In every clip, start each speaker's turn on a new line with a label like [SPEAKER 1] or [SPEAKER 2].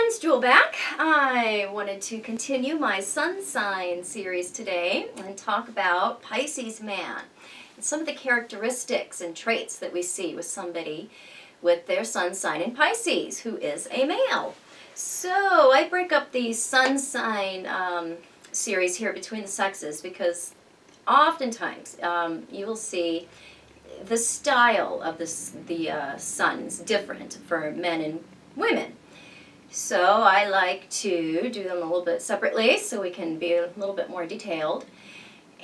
[SPEAKER 1] friends, Jewel back. I wanted to continue my sun sign series today and talk about Pisces Man and some of the characteristics and traits that we see with somebody with their sun sign in Pisces who is a male. So I break up the sun sign series here between the sexes because oftentimes you will see the style of the suns different for men and women. So I like to do them a little bit separately so we can be a little bit more detailed.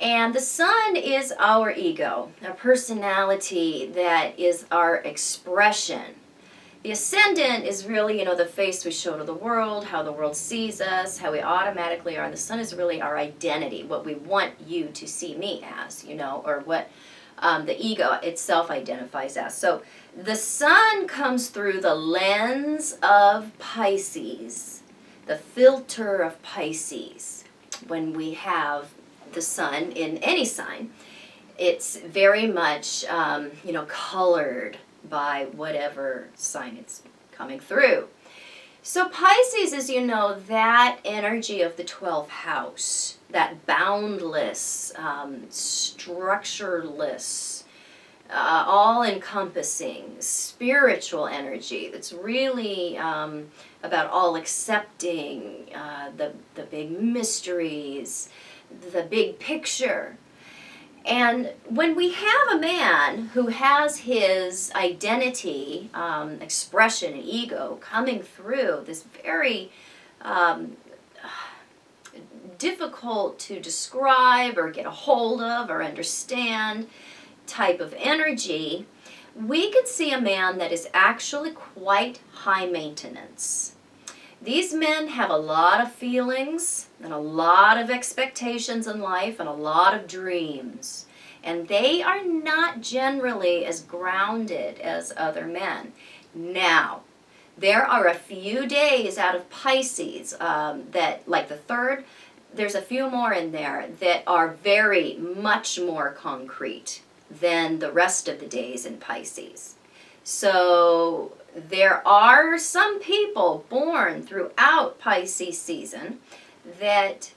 [SPEAKER 1] And the sun is our ego, our personality, that is our expression. The ascendant is really, the face we show to the world, how the world sees us, how we automatically are. And the sun is really our identity, what we want you to see me as, or what the ego itself identifies as. So the sun comes through the lens of Pisces, the filter of Pisces. When we have the sun in any sign, it's very much, colored by whatever sign it's coming through. So Pisces is, that energy of the 12th house, that boundless, structureless, all-encompassing spiritual energy that's really about all accepting the big mysteries, the big picture. And when we have a man who has his identity, expression, and ego coming through this very difficult to describe or get a hold of or understand type of energy, we can see a man that is actually quite high maintenance. These men have a lot of feelings and a lot of expectations in life and a lot of dreams. And they are not generally as grounded as other men. Now, there are a few days out of Pisces that, like the third, there's a few more in there that are very much more concrete than the rest of the days in Pisces. So there are some people born throughout Pisces season that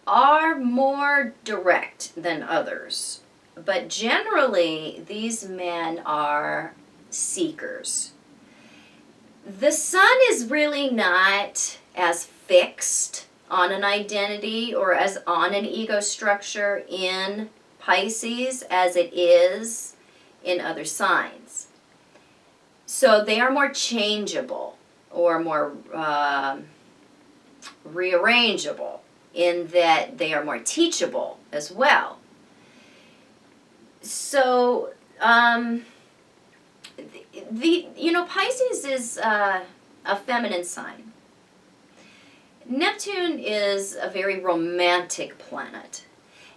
[SPEAKER 1] are more direct than others. But generally, these men are seekers. The sun is really not as fixed on an identity or as on an ego structure in Pisces as it is in other signs. So they are more changeable or more rearrangeable in that they are more teachable as well. So Pisces is a feminine sign. Neptune is a very romantic planet.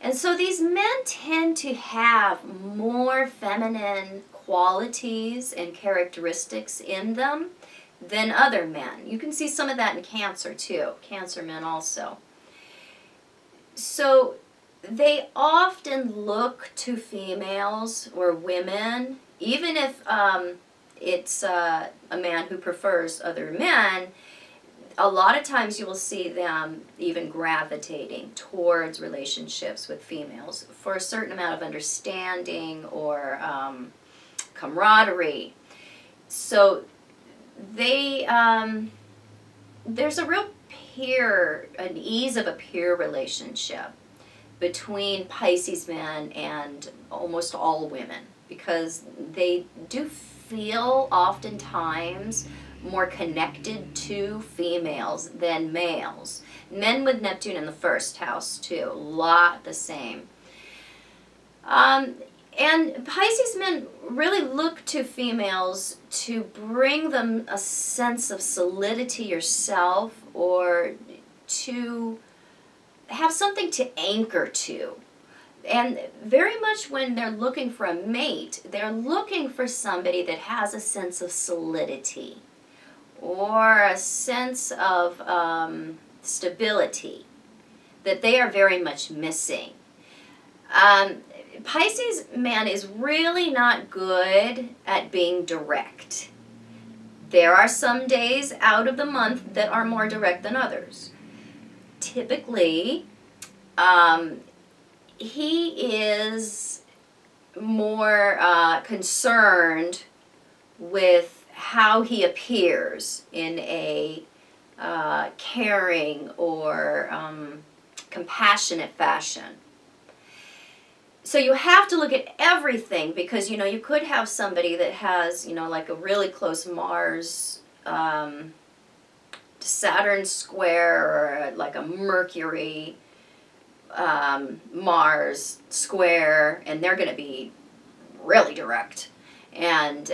[SPEAKER 1] And so these men tend to have more feminine qualities and characteristics in them than other men. You can see some of that in Cancer too, Cancer men also. So they often look to females or women, even if it's a man who prefers other men. A lot of times you will see them even gravitating towards relationships with females for a certain amount of understanding or camaraderie. So they there's a real an ease of a peer relationship between Pisces men and almost all women, because they do feel oftentimes more connected to females than males. Men with Neptune in the first house too, a lot the same. And Pisces men really look to females to bring them a sense of solidity yourself, or to have something to anchor to. And very much when they're looking for a mate, they're looking for somebody that has a sense of solidity or a sense of stability that they are very much missing. Pisces man is really not good at being direct. There are some days out of the month that are more direct than others. Typically, he is more concerned with how he appears in a caring or compassionate fashion. So you have to look at everything, because you could have somebody that has like a really close Mars Saturn square, or like a Mercury Mars square, and they're going to be really direct, and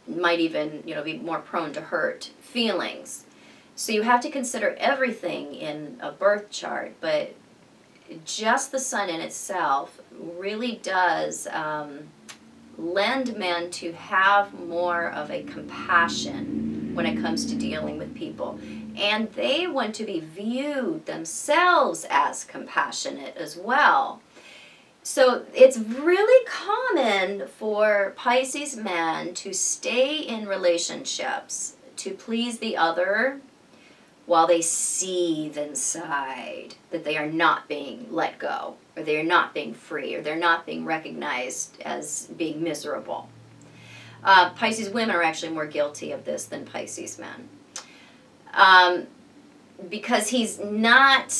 [SPEAKER 1] might even be more prone to hurt feelings. So you have to consider everything in a birth chart, but just the sun in itself really does lend men to have more of a compassion when it comes to dealing with people. And they want to be viewed themselves as compassionate as well. So it's really common for Pisces men to stay in relationships to please the other, while they seethe inside that they are not being let go, or they are not being free, or they're not being recognized as being miserable. Pisces women are actually more guilty of this than Pisces men. Because he's not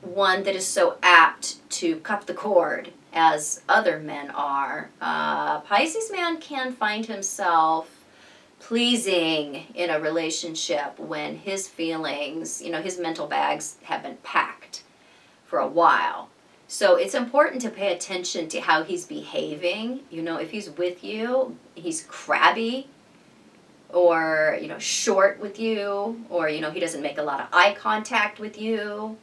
[SPEAKER 1] one that is so apt to cut the cord as other men are. Pisces man can find himself pleasing in a relationship when his feelings, his mental bags have been packed for a while. So it's important to pay attention to how he's behaving. If he's with you, he's crabby, or short with you, or he doesn't make a lot of eye contact with you.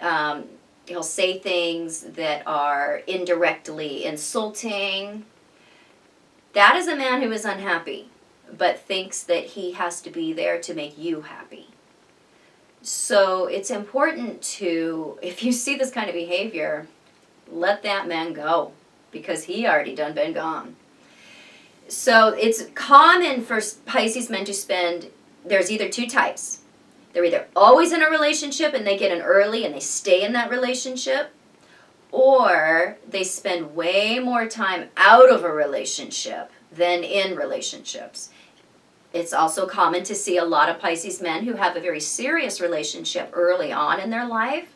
[SPEAKER 1] He'll say things that are indirectly insulting. That is a man who is unhappy, but thinks that he has to be there to make you happy. So it's important to, if you see this kind of behavior, let that man go, because he already done been gone. So it's common for Pisces men to spend, there's either two types. They're either always in a relationship and they get in early and they stay in that relationship, or they spend way more time out of a relationship than in relationships. It's also common to see a lot of Pisces men who have a very serious relationship early on in their life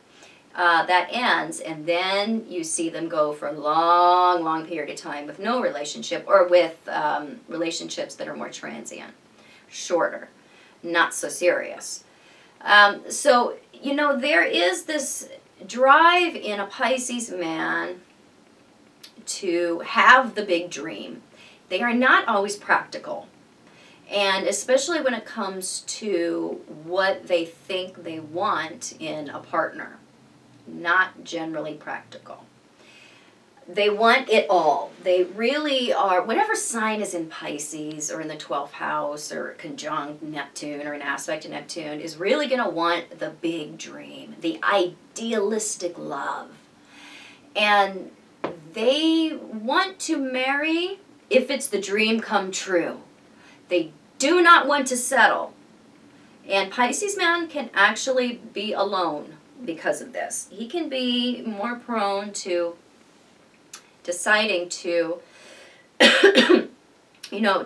[SPEAKER 1] that ends, and then you see them go for a long, long period of time with no relationship, or with relationships that are more transient, shorter, not so serious. So, there is this drive in a Pisces man to have the big dream. They are not always practical. And especially when it comes to what they think they want in a partner. Not generally practical. They want it all. They really are, whatever sign is in Pisces or in the 12th house or conjunct Neptune or an aspect to Neptune is really going to want the big dream, the idealistic love. And they want to marry if it's the dream come true. They do not want to settle. And Pisces man can actually be alone because of this. He can be more prone to deciding to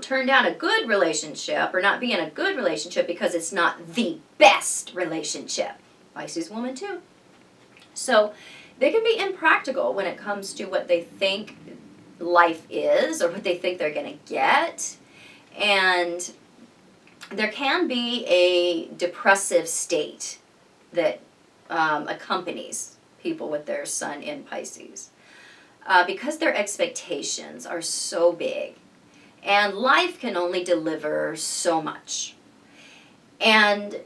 [SPEAKER 1] turn down a good relationship or not be in a good relationship because it's not the best relationship. Pisces woman too. So they can be impractical when it comes to what they think life is or what they think they're going to get. And there can be a depressive state that accompanies people with their sun in Pisces. Because their expectations are so big, and life can only deliver so much. And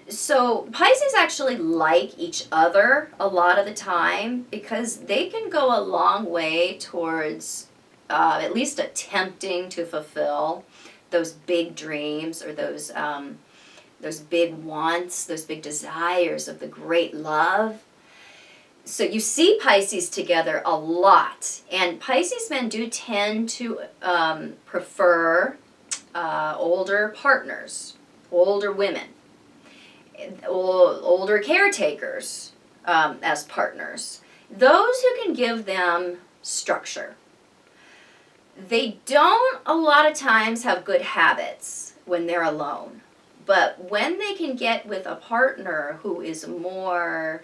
[SPEAKER 1] so Pisces actually like each other a lot of the time because they can go a long way towards at least attempting to fulfill those big dreams or those big wants, those big desires of the great love. So you see Pisces together a lot, and Pisces men do tend to prefer older partners, older women, older caretakers as partners. Those who can give them structure. They don't a lot of times have good habits when they're alone. But when they can get with a partner who is more,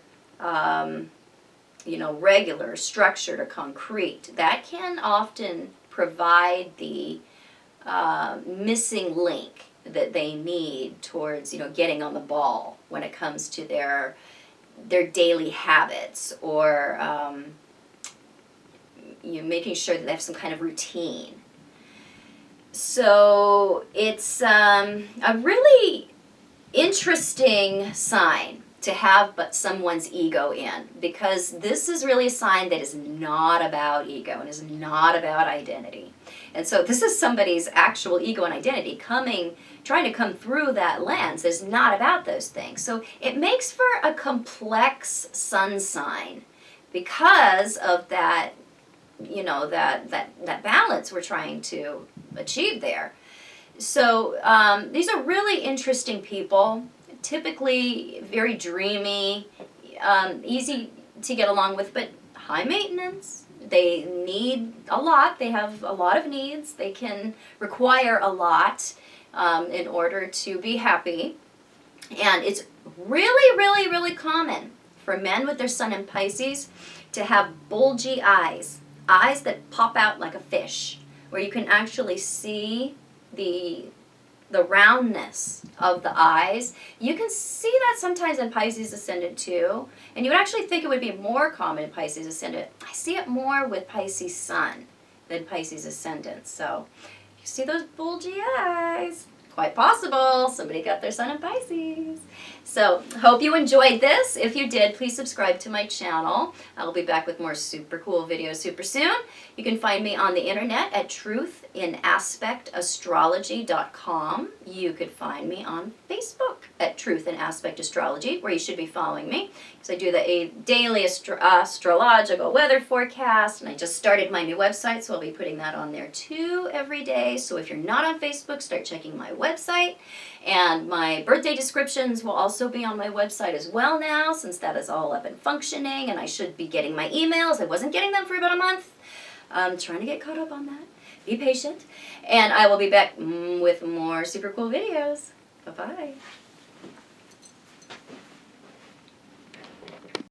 [SPEAKER 1] regular, structured, or concrete, that can often provide the missing link that they need towards, getting on the ball when it comes to their daily habits, or making sure that they have some kind of routine. So it's a really interesting sign to have but someone's ego in, because this is really a sign that is not about ego and is not about identity. And so this is somebody's actual ego and identity trying to come through that lens. It's not about those things. So it makes for a complex sun sign because of that, that balance we're trying to achieve there. So these are really interesting people, typically very dreamy, easy to get along with, but high maintenance. They need a lot. They have a lot of needs. They can require a lot in order to be happy. And it's really, really, really common for men with their sun in Pisces to have bulgy eyes that pop out like a fish, where you can actually see the roundness of the eyes. You can see that sometimes in Pisces Ascendant too, and you would actually think it would be more common in Pisces Ascendant. I see it more with Pisces Sun than Pisces Ascendant. So you see those bulgy eyes? Quite possible somebody got their sun in Pisces. So hope you enjoyed this. If you did, please subscribe to my channel. I'll be back with more super cool videos super soon. You can find me on the internet at truthinAspectAstrology.com. You could find me on Facebook at Truth in Aspect Astrology, where you should be following me, because I do the daily astrological weather forecast, and I just started my new website, so I'll be putting that on there too every day. So if you're not on Facebook, start checking my website. And my birthday descriptions will also be on my website as well now, since that is all up and functioning, and I should be getting my emails. I wasn't getting them for about a month. I'm trying to get caught up on that. Be patient. And I will be back with more super cool videos. Bye-bye.